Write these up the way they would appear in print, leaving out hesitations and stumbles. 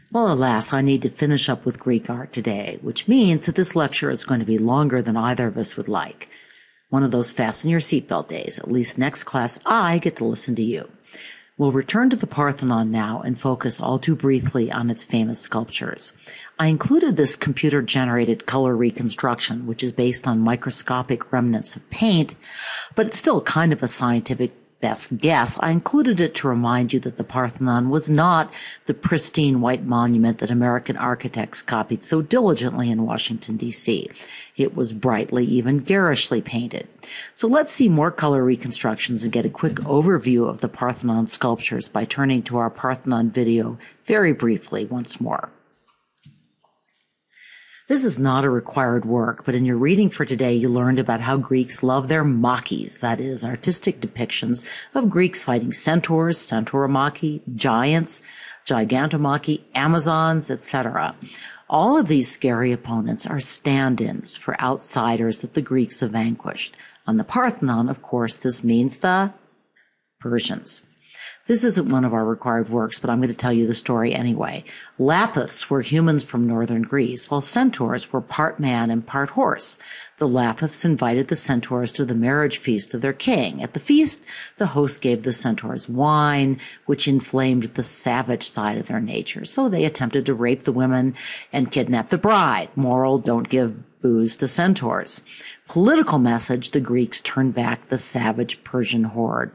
Well, alas, I need to finish up with Greek art today, which means that this lecture is going to be longer than either of us would like. One of those fasten your seatbelt days. At least next class I get to listen to you. We'll return to the Parthenon now and focus all too briefly on its famous sculptures. I included this computer-generated color reconstruction, which is based on microscopic remnants of paint, but it's still kind of a scientific best guess. I included it to remind you that the Parthenon was not the pristine white monument that American architects copied so diligently in Washington, D.C. It was brightly, even garishly painted. So let's see more color reconstructions and get a quick overview of the Parthenon sculptures by turning to our Parthenon video very briefly once more. This is not a required work, but in your reading for today, you learned about how Greeks love their makis, that is, artistic depictions of Greeks fighting centaurs, centauromachy, giants, gigantomachy, Amazons, etc. All of these scary opponents are stand-ins for outsiders that the Greeks have vanquished. On the Parthenon, of course, this means the Persians. This isn't one of our required works, but I'm going to tell you the story anyway. Lapiths were humans from northern Greece, while centaurs were part man and part horse. The Lapiths invited the centaurs to the marriage feast of their king. At the feast, the host gave the centaurs wine, which inflamed the savage side of their nature. So they attempted to rape the women and kidnap the bride. Moral, don't give booze to centaurs. Political message, the Greeks turned back the savage Persian horde.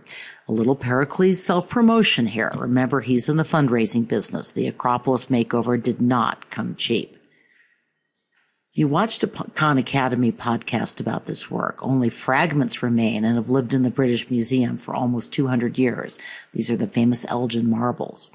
A little Pericles self-promotion here. Remember, he's in the fundraising business. The Acropolis makeover did not come cheap. You watched a Khan Academy podcast about this work. Only fragments remain and have lived in the British Museum for almost 200 years. These are the famous Elgin marbles.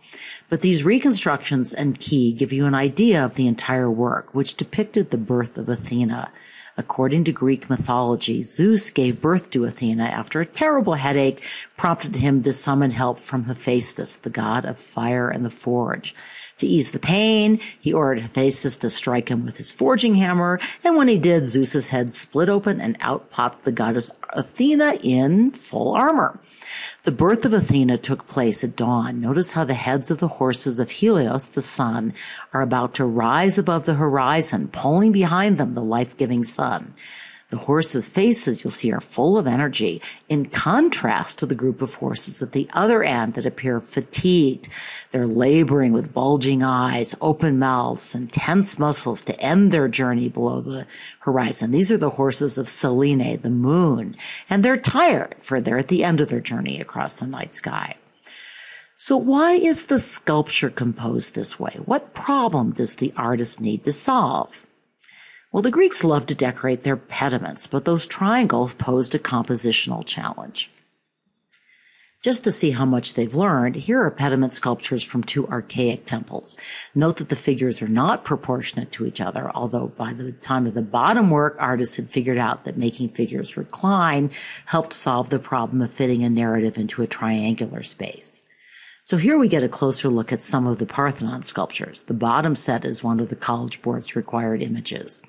But these reconstructions and key give you an idea of the entire work, which depicted the birth of Athena. According to Greek mythology, Zeus gave birth to Athena after a terrible headache prompted him to summon help from Hephaestus, the god of fire and the forge. To ease the pain, he ordered Hephaestus to strike him with his forging hammer, and when he did, Zeus's head split open and out popped the goddess Athena in full armor. The birth of Athena took place at dawn. Notice how the heads of the horses of Helios, the sun, are about to rise above the horizon, pulling behind them the life-giving sun. The horses' faces, you'll see, are full of energy, in contrast to the group of horses at the other end that appear fatigued. They're laboring with bulging eyes, open mouths, and tense muscles to end their journey below the horizon. These are the horses of Selene, the moon, and they're tired, for they're at the end of their journey across the night sky. So why is the sculpture composed this way? What problem does the artist need to solve? Well, the Greeks loved to decorate their pediments, but those triangles posed a compositional challenge. Just to see how much they've learned, here are pediment sculptures from two archaic temples. Note that the figures are not proportionate to each other, although by the time of the bottom work, artists had figured out that making figures recline helped solve the problem of fitting a narrative into a triangular space. So here we get a closer look at some of the Parthenon sculptures. The bottom set is one of the College Board's required images.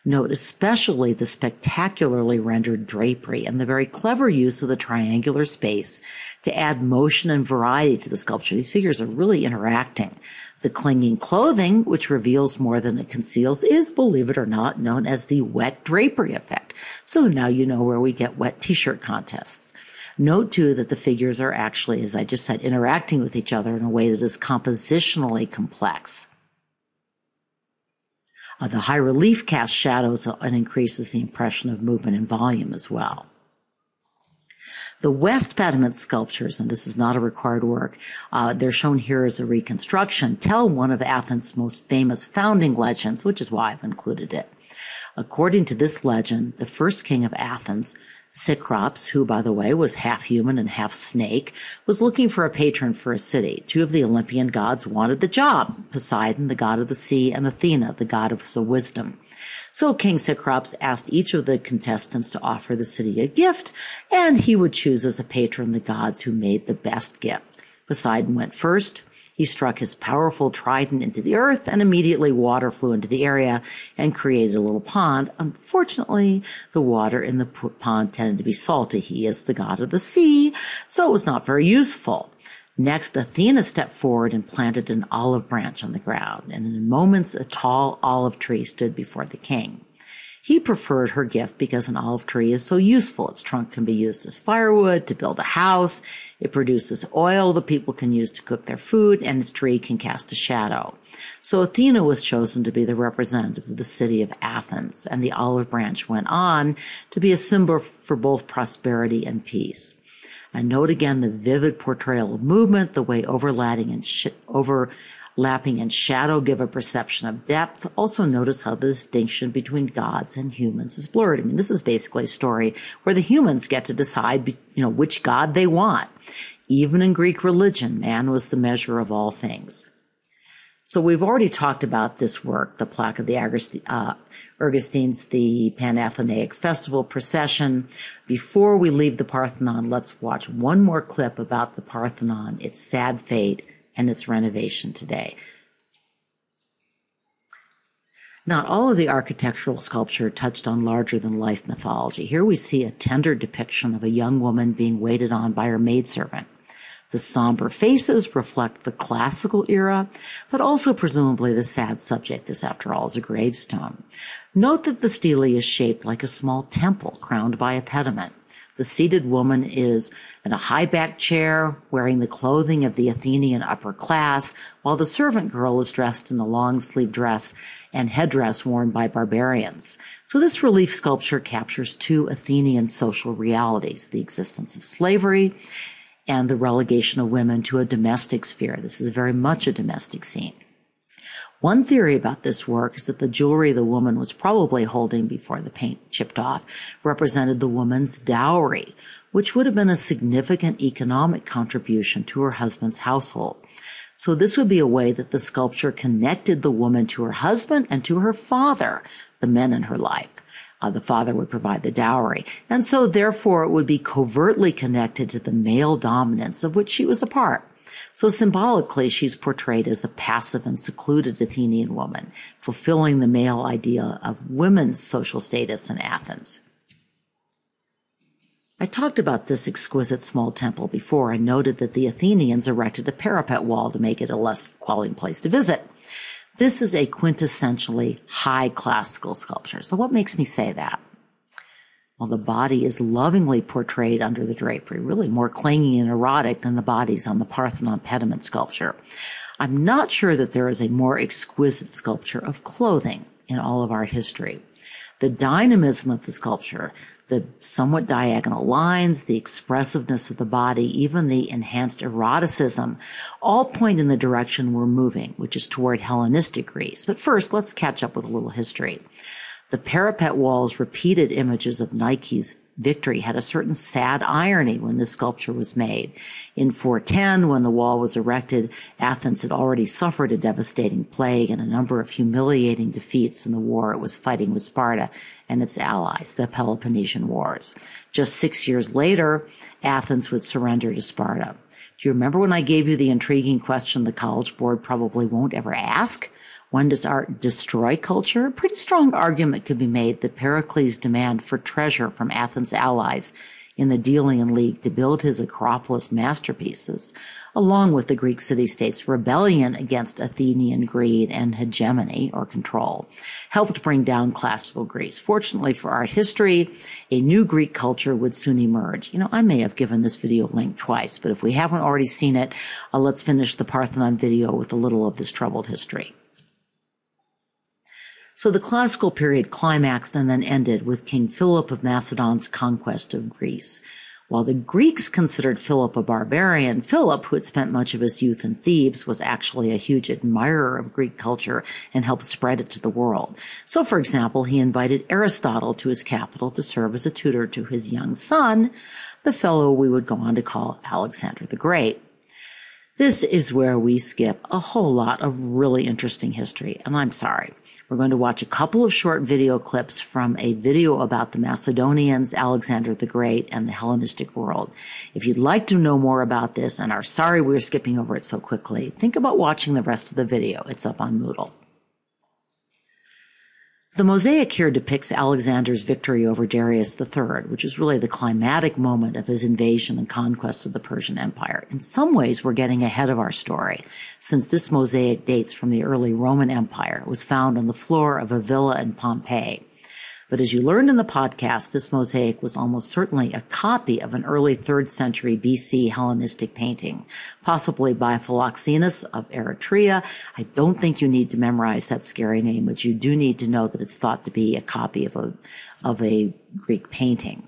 Note especially the spectacularly rendered drapery and the very clever use of the triangular space to add motion and variety to the sculpture. These figures are really interacting. The clinging clothing, which reveals more than it conceals, is, believe it or not, known as the wet drapery effect. So now you know where we get wet t-shirt contests. Note, too, that the figures are actually, as I just said, interacting with each other in a way that is compositionally complex. The high relief casts shadows and increases the impression of movement and volume as well. The West pediment sculptures, and this is not a required work, they're shown here as a reconstruction, tell one of Athens' most famous founding legends, which is why I've included it. According to this legend, the first king of Athens, Cecrops, who, by the way, was half human and half snake, was looking for a patron for a city. Two of the Olympian gods wanted the job, Poseidon, the god of the sea, and Athena, the goddess of wisdom. So King Cecrops asked each of the contestants to offer the city a gift, and he would choose as a patron the gods who made the best gift. Poseidon went first. He struck his powerful trident into the earth, and immediately water flew into the area and created a little pond. Unfortunately, the water in the pond tended to be salty. He is the god of the sea, so it was not very useful. Next, Athena stepped forward and planted an olive branch on the ground, and in moments a tall olive tree stood before the king. He preferred her gift because an olive tree is so useful. Its trunk can be used as firewood to build a house. It produces oil that people can use to cook their food, and its tree can cast a shadow. So Athena was chosen to be the representative of the city of Athens, and the olive branch went on to be a symbol for both prosperity and peace. And note again the vivid portrayal of movement, the way overlapping and shadow give a perception of depth. Also notice how the distinction between gods and humans is blurred. I mean, this is basically a story where the humans get to decide, which god they want. Even in Greek religion, man was the measure of all things. So we've already talked about this work, the plaque of the Ergostines, the Panathenaic Festival procession. Before we leave the Parthenon, let's watch one more clip about the Parthenon, its sad fate, and its renovation today. Not all of the architectural sculpture touched on larger-than-life mythology. Here we see a tender depiction of a young woman being waited on by her maidservant. The somber faces reflect the classical era, but also presumably the sad subject. This, after all, is a gravestone. Note that the stele is shaped like a small temple crowned by a pediment. The seated woman is in a high-backed chair, wearing the clothing of the Athenian upper class, while the servant girl is dressed in the long-sleeved dress and headdress worn by barbarians. So this relief sculpture captures two Athenian social realities, the existence of slavery and the relegation of women to a domestic sphere. This is very much a domestic scene. One theory about this work is that the jewelry the woman was probably holding before the paint chipped off represented the woman's dowry, which would have been a significant economic contribution to her husband's household. So this would be a way that the sculpture connected the woman to her husband and to her father, the men in her life. The father would provide the dowry, and so therefore it would be covertly connected to the male dominance of which she was a part. So symbolically, she's portrayed as a passive and secluded Athenian woman, fulfilling the male idea of women's social status in Athens. I talked about this exquisite small temple before and noted that the Athenians erected a parapet wall to make it a less quality place to visit. This is a quintessentially high classical sculpture. So what makes me say that? Well, the body is lovingly portrayed under the drapery, really more clingy and erotic than the bodies on the Parthenon pediment sculpture. I'm not sure that there is a more exquisite sculpture of clothing in all of art history. The dynamism of the sculpture, the somewhat diagonal lines, the expressiveness of the body, even the enhanced eroticism, all point in the direction we're moving, which is toward Hellenistic Greece. But first, let's catch up with a little history. The parapet wall's repeated images of Nike's victory had a certain sad irony when this sculpture was made. In 410, when the wall was erected, Athens had already suffered a devastating plague and a number of humiliating defeats in the war it was fighting with Sparta and its allies, the Peloponnesian Wars. Just 6 years later, Athens would surrender to Sparta. Do you remember when I gave you the intriguing question the College Board probably won't ever ask? When does art destroy culture? A pretty strong argument could be made that Pericles' demand for treasure from Athens' allies in the Delian League to build his Acropolis masterpieces, along with the Greek city-states' rebellion against Athenian greed and hegemony or control, helped bring down classical Greece. Fortunately for art history, a new Greek culture would soon emerge. I may have given this video link twice, but if we haven't already seen it, let's finish the Parthenon video with a little of this troubled history. So the classical period climaxed and then ended with King Philip of Macedon's conquest of Greece. While the Greeks considered Philip a barbarian, Philip, who had spent much of his youth in Thebes, was actually a huge admirer of Greek culture and helped spread it to the world. So, for example, he invited Aristotle to his capital to serve as a tutor to his young son, the fellow we would go on to call Alexander the Great. This is where we skip a whole lot of really interesting history, and I'm sorry. We're going to watch a couple of short video clips from a video about the Macedonians, Alexander the Great, and the Hellenistic world. If you'd like to know more about this and are sorry we're skipping over it so quickly, think about watching the rest of the video. It's up on Moodle. The mosaic here depicts Alexander's victory over Darius III, which is really the climatic moment of his invasion and conquest of the Persian Empire. In some ways, we're getting ahead of our story, since this mosaic dates from the early Roman Empire. It was found on the floor of a villa in Pompeii. But as you learned in the podcast, this mosaic was almost certainly a copy of an early 3rd century BC Hellenistic painting, possibly by Philoxenus of Eretria. I don't think you need to memorize that scary name, but you do need to know that it's thought to be a copy of a Greek painting.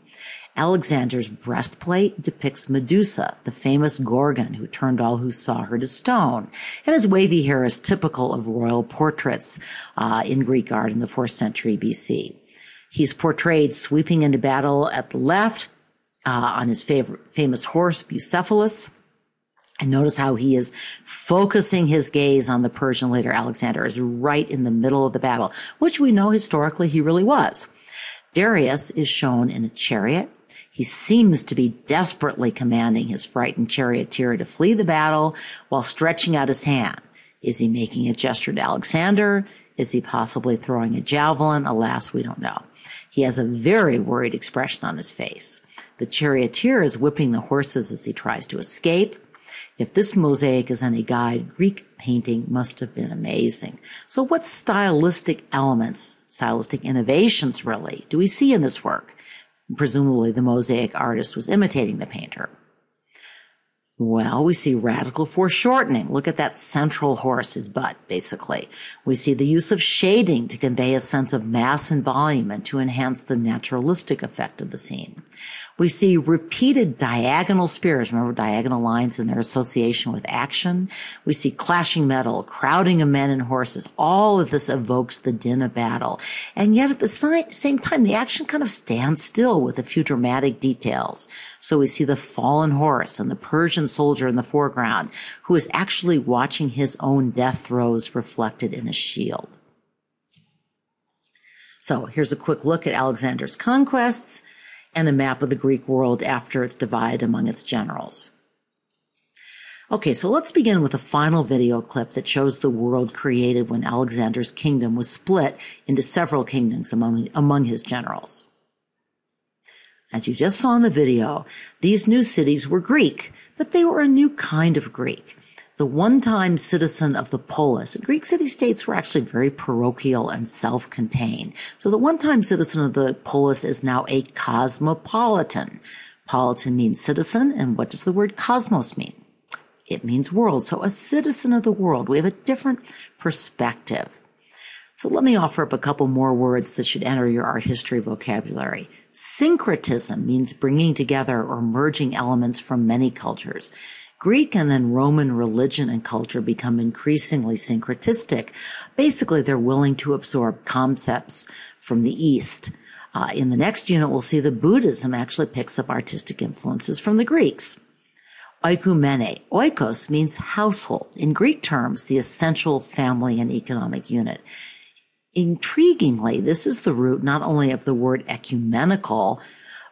Alexander's breastplate depicts Medusa, the famous Gorgon who turned all who saw her to stone, and his wavy hair is typical of royal portraits in Greek art in the 4th century BC. He's portrayed sweeping into battle at the left on his famous horse, Bucephalus. And notice how he is focusing his gaze on the Persian leader Alexander is right in the middle of the battle, which we know historically he really was. Darius is shown in a chariot. He seems to be desperately commanding his frightened charioteer to flee the battle while stretching out his hand. Is he making a gesture to Alexander? Is he possibly throwing a javelin? Alas, we don't know. He has a very worried expression on his face. The charioteer is whipping the horses as he tries to escape. If this mosaic is any guide, Greek painting must have been amazing. So what stylistic elements, stylistic innovations really, do we see in this work? Presumably the mosaic artist was imitating the painter. Well, we see radical foreshortening. Look at that central horse, his butt, basically. We see the use of shading to convey a sense of mass and volume and to enhance the naturalistic effect of the scene. We see repeated diagonal spears. Remember diagonal lines and their association with action? We see clashing metal, crowding of men and horses. All of this evokes the din of battle. And yet at the same time, the action kind of stands still with a few dramatic details. So we see the fallen horse and the Persian soldier in the foreground, who is actually watching his own death throes reflected in a shield. So here's a quick look at Alexander's conquests and a map of the Greek world after it's divided among its generals. Okay, so let's begin with a final video clip that shows the world created when Alexander's kingdom was split into several kingdoms among his generals. As you just saw in the video, these new cities were Greek, but they were a new kind of Greek. The one-time citizen of the polis. Greek city-states were actually very parochial and self-contained. So the one-time citizen of the polis is now a cosmopolitan. Politan means citizen, and what does the word cosmos mean? It means world. So a citizen of the world. We have a different perspective. So let me offer up a couple more words that should enter your art history vocabulary. Syncretism means bringing together or merging elements from many cultures. Greek and then Roman religion and culture become increasingly syncretistic. Basically, they're willing to absorb concepts from the East. In the next unit, we'll see that Buddhism actually picks up artistic influences from the Greeks. Oikumene. Oikos means household. In Greek terms, the essential family and economic unit. Intriguingly, this is the root not only of the word ecumenical,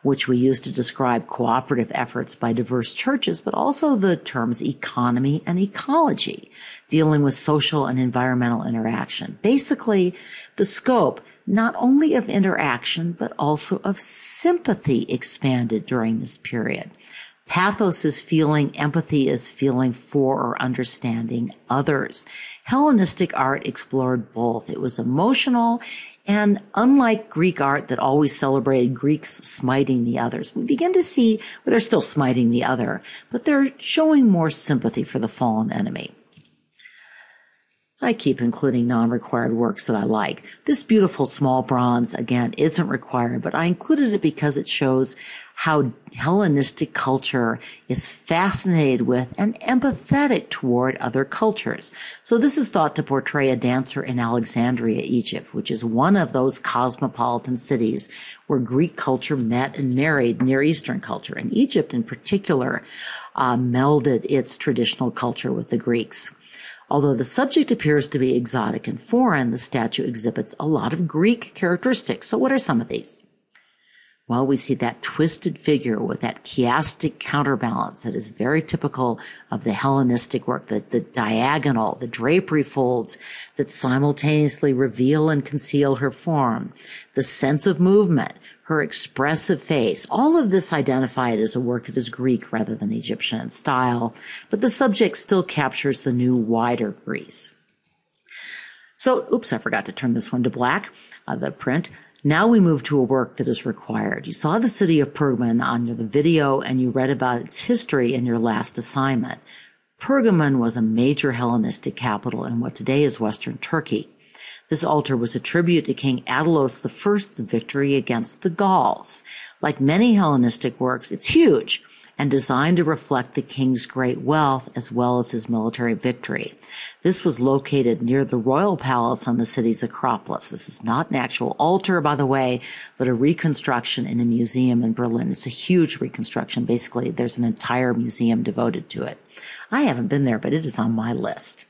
which we use to describe cooperative efforts by diverse churches, but also the terms economy and ecology, dealing with social and environmental interaction. Basically, the scope not only of interaction, but also of sympathy expanded during this period. Pathos is feeling, empathy is feeling for or understanding others. Hellenistic art explored both. It was emotional, and unlike Greek art that always celebrated Greeks smiting the others, we begin to see, well, they're still smiting the other, but they're showing more sympathy for the fallen enemy. I keep including non-required works that I like. This beautiful small bronze, again, isn't required, but I included it because it shows how Hellenistic culture is fascinated with and empathetic toward other cultures. So this is thought to portray a dancer in Alexandria, Egypt, which is one of those cosmopolitan cities where Greek culture met and married Near Eastern culture. And Egypt in particular melded its traditional culture with the Greeks. Although the subject appears to be exotic and foreign, the statue exhibits a lot of Greek characteristics. So what are some of these? Well, we see that twisted figure with that chiastic counterbalance that is very typical of the Hellenistic work, the diagonal, the drapery folds that simultaneously reveal and conceal her form, the sense of movement, her expressive face. All of this identified as a work that is Greek rather than Egyptian in style, but the subject still captures the new, wider Greece. So, oops, I forgot to turn this one to black, the print. Now we move to a work that is required. You saw the city of Pergamon on the video and you read about its history in your last assignment. Pergamon was a major Hellenistic capital in what today is Western Turkey. This altar was a tribute to King Attalus I's victory against the Gauls. Like many Hellenistic works, it's huge and designed to reflect the king's great wealth as well as his military victory. This was located near the royal palace on the city's Acropolis. This is not an actual altar, by the way, but a reconstruction in a museum in Berlin. It's a huge reconstruction. Basically, there's an entire museum devoted to it. I haven't been there, but it is on my list.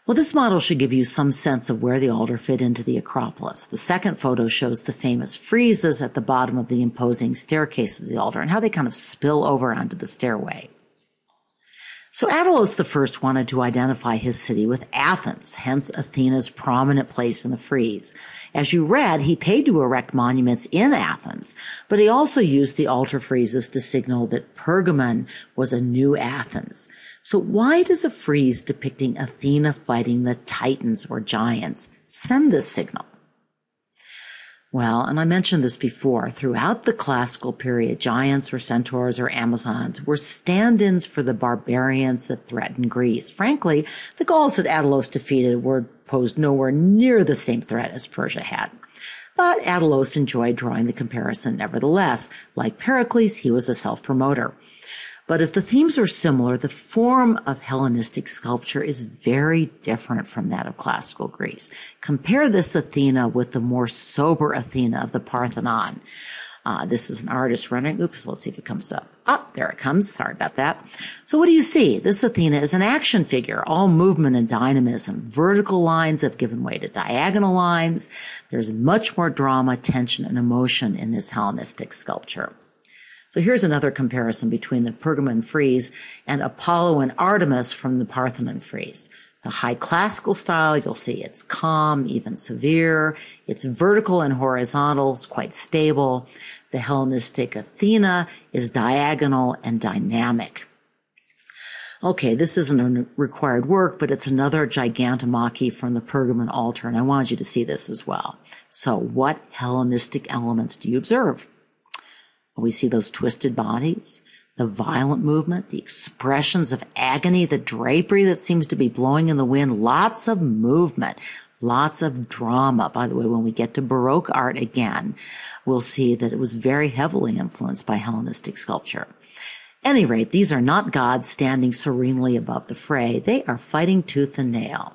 Well, this model should give you some sense of where the altar fit into the Acropolis. The second photo shows the famous friezes at the bottom of the imposing staircase of the altar and how they kind of spill over onto the stairway. So Attalus I wanted to identify his city with Athens, hence Athena's prominent place in the frieze. As you read, he paid to erect monuments in Athens, but he also used the altar friezes to signal that Pergamon was a new Athens. So why does a frieze depicting Athena fighting the Titans or giants send this signal? Well, and I mentioned this before, throughout the classical period, giants or centaurs or Amazons were stand-ins for the barbarians that threatened Greece. Frankly, the Gauls that Attalus defeated posed nowhere near the same threat as Persia had. But Attalus enjoyed drawing the comparison nevertheless. Like Pericles, he was a self-promoter. But if the themes are similar, the form of Hellenistic sculpture is very different from that of classical Greece. Compare this Athena with the more sober Athena of the Parthenon. This is an artist rendering. Oops, let's see if it comes up. There it comes. Sorry about that. So what do you see? This Athena is an action figure, all movement and dynamism. Vertical lines have given way to diagonal lines. There's much more drama, tension, and emotion in this Hellenistic sculpture. So here's another comparison between the Pergamon frieze and Apollo and Artemis from the Parthenon frieze. The high classical style, you'll see it's calm, even severe. It's vertical and horizontal. It's quite stable. The Hellenistic Athena is diagonal and dynamic. Okay, this isn't a required work, but it's another gigantomachy from the Pergamon altar, and I wanted you to see this as well. So what Hellenistic elements do you observe? We see those twisted bodies, the violent movement, the expressions of agony, the drapery that seems to be blowing in the wind, lots of movement, lots of drama. By the way, when we get to Baroque art again, we'll see that it was very heavily influenced by Hellenistic sculpture. At any rate, these are not gods standing serenely above the fray. They are fighting tooth and nail.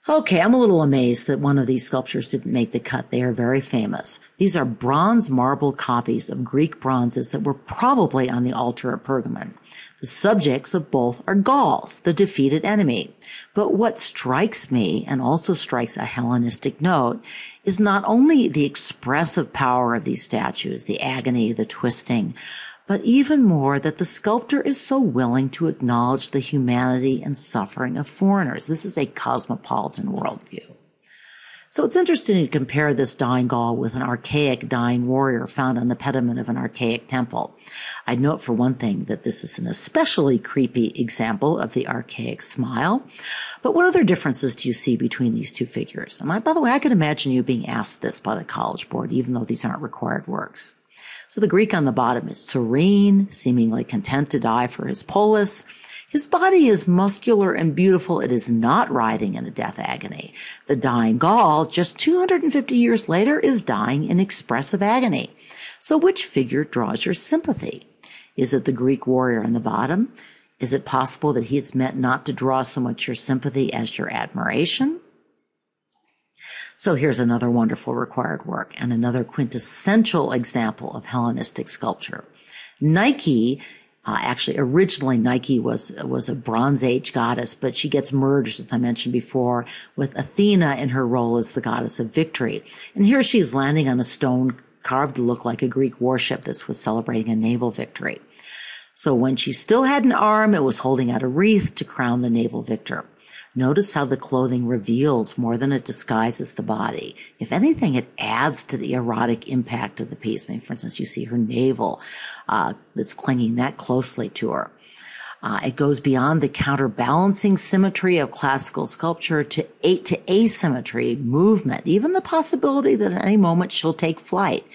Okay, I'm a little amazed that one of these sculptures didn't make the cut. They are very famous. These are bronze marble copies of Greek bronzes that were probably on the altar at Pergamon. The subjects of both are Gauls, the defeated enemy. But what strikes me, and also strikes a Hellenistic note, is not only the expressive power of these statues, the agony, the twisting, but even more that the sculptor is so willing to acknowledge the humanity and suffering of foreigners. This is a cosmopolitan worldview. So it's interesting to compare this dying Gaul with an archaic dying warrior found on the pediment of an archaic temple. I'd note for one thing that this is an especially creepy example of the archaic smile. But what other differences do you see between these two figures? And by the way, I could imagine you being asked this by the College Board, even though these aren't required works. So the Greek on the bottom is serene, seemingly content to die for his polis. His body is muscular and beautiful. It is not writhing in a death agony. The dying Gaul, just 250 years later, is dying in expressive agony. So which figure draws your sympathy? Is it the Greek warrior on the bottom? Is it possible that he is meant not to draw so much your sympathy as your admiration? So here's another wonderful required work and another quintessential example of Hellenistic sculpture. Nike, actually originally Nike was a Bronze Age goddess, but she gets merged, as I mentioned before, with Athena in her role as the goddess of victory. And here she's landing on a stone carved to look like a Greek warship. This was celebrating a naval victory. So when she still had an arm, it was holding out a wreath to crown the naval victor. Notice how the clothing reveals more than it disguises the body. If anything, it adds to the erotic impact of the piece. I mean, for instance, you see her navel that's clinging that closely to her. It goes beyond the counterbalancing symmetry of classical sculpture to asymmetry, movement, even the possibility that at any moment she'll take flight.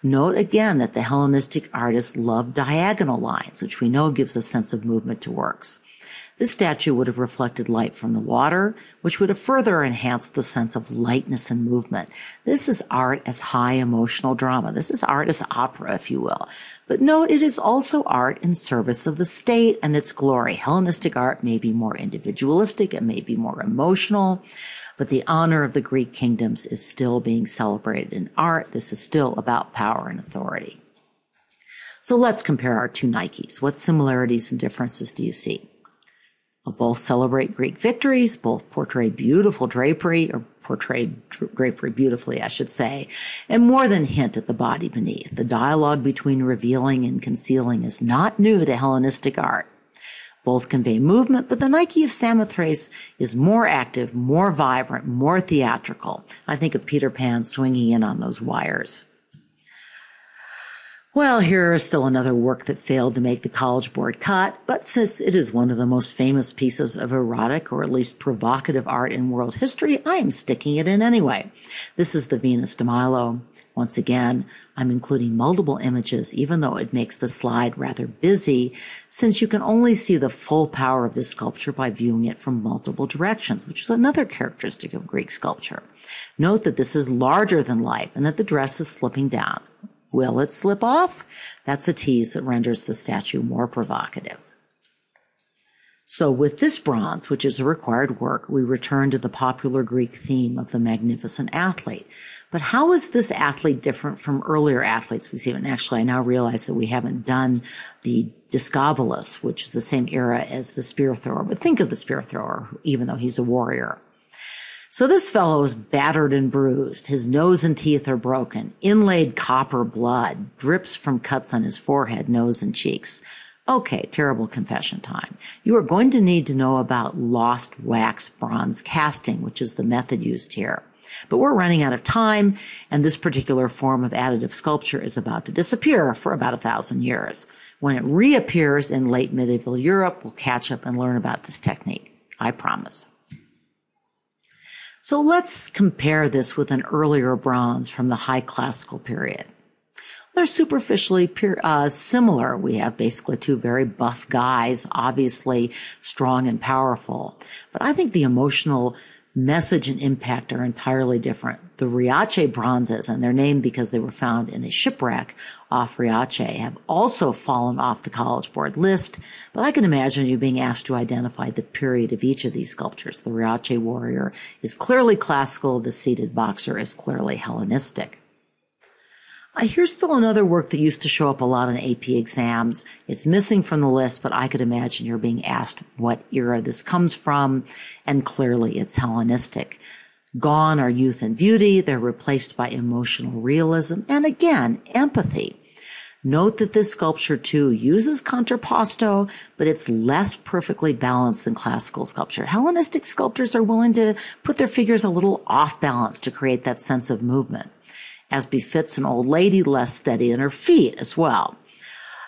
Note again that the Hellenistic artists loved diagonal lines, which we know gives a sense of movement to works. This statue would have reflected light from the water, which would have further enhanced the sense of lightness and movement. This is art as high emotional drama. This is art as opera, if you will. But note, it is also art in service of the state and its glory. Hellenistic art may be more individualistic, it may be more emotional, but the honor of the Greek kingdoms is still being celebrated in art. This is still about power and authority. So let's compare our two Nikes. What similarities and differences do you see? Both celebrate Greek victories, both portray beautiful drapery, or portray drapery beautifully, I should say, and more than hint at the body beneath. The dialogue between revealing and concealing is not new to Hellenistic art. Both convey movement, but the Nike of Samothrace is more active, more vibrant, more theatrical. I think of Peter Pan swinging in on those wires. Well, here is still another work that failed to make the College Board cut, but since it is one of the most famous pieces of erotic or at least provocative art in world history, I am sticking it in anyway. This is the Venus de Milo. Once again, I'm including multiple images, even though it makes the slide rather busy, since you can only see the full power of this sculpture by viewing it from multiple directions, which is another characteristic of Greek sculpture. Note that this is larger than life and that the dress is slipping down. Will it slip off? That's a tease that renders the statue more provocative. So with this bronze, which is a required work, we return to the popular Greek theme of the magnificent athlete. But how is this athlete different from earlier athletes we've seen? And actually, I now realize that we haven't done the Discobolus, which is the same era as the spear thrower. But think of the spear thrower, even though he's a warrior. So this fellow is battered and bruised. His nose and teeth are broken. Inlaid copper blood drips from cuts on his forehead, nose, and cheeks. Okay, terrible confession time. You are going to need to know about lost wax bronze casting, which is the method used here. But we're running out of time, and this particular form of additive sculpture is about to disappear for about 1,000 years. When it reappears in late medieval Europe, we'll catch up and learn about this technique. I promise. So let's compare this with an earlier bronze from the High Classical period. They're superficially similar. We have basically two very buff guys, obviously strong and powerful. But I think the emotional message and impact are entirely different. The Riace bronzes, and they're named because they were found in a shipwreck off Riace, have also fallen off the College Board list, but I can imagine you being asked to identify the period of each of these sculptures. The Riace warrior is clearly classical, the seated boxer is clearly Hellenistic. Here's still another work that used to show up a lot on AP exams. It's missing from the list, but I could imagine you're being asked what era this comes from, and clearly it's Hellenistic. Gone are youth and beauty. They're replaced by emotional realism and, again, empathy. Note that this sculpture, too, uses contrapposto, but it's less perfectly balanced than classical sculpture. Hellenistic sculptors are willing to put their figures a little off balance to create that sense of movement, as befits an old lady less steady in her feet as well.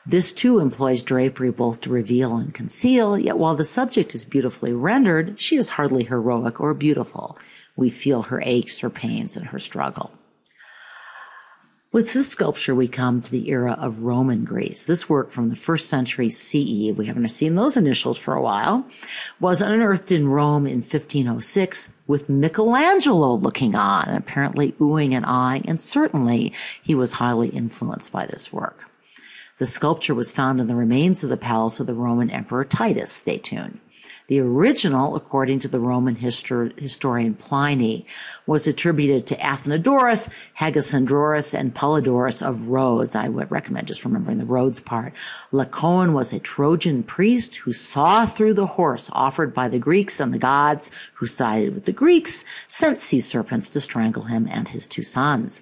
This too employs drapery both to reveal and conceal, yet while the subject is beautifully rendered, she is hardly heroic or beautiful. We feel her aches, her pains, and her struggle. With this sculpture, we come to the era of Roman Greece. This work from the 1st century CE, we haven't seen those initials for a while, was unearthed in Rome in 1506 with Michelangelo looking on, and apparently oohing and eyeing, and certainly he was highly influenced by this work. The sculpture was found in the remains of the palace of the Roman Emperor Titus. Stay tuned. The original, according to the Roman historian Pliny, was attributed to Athenodorus, Hagisandrorus, and Polydorus of Rhodes. I would recommend just remembering the Rhodes part. Laocoon was a Trojan priest who saw through the horse offered by the Greeks, and the gods, who sided with the Greeks, sent sea serpents to strangle him and his 2 sons.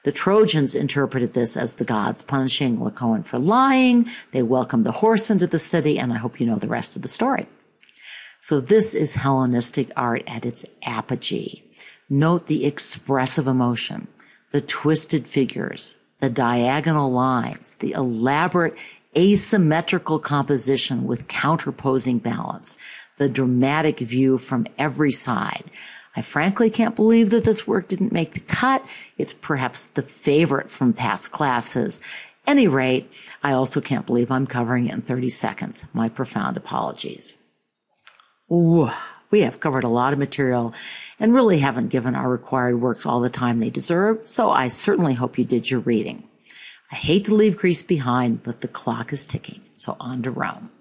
The Trojans interpreted this as the gods punishing Lycaon for lying. They welcomed the horse into the city, and I hope you know the rest of the story. So this is Hellenistic art at its apogee. Note the expressive emotion, the twisted figures, the diagonal lines, the elaborate asymmetrical composition with counterposing balance, the dramatic view from every side. I frankly can't believe that this work didn't make the cut. It's perhaps the favorite from past classes. Any rate, I also can't believe I'm covering it in 30 seconds. My profound apologies. Ooh, we have covered a lot of material and really haven't given our required works all the time they deserve, so I certainly hope you did your reading. I hate to leave Greece behind, but the clock is ticking, so on to Rome.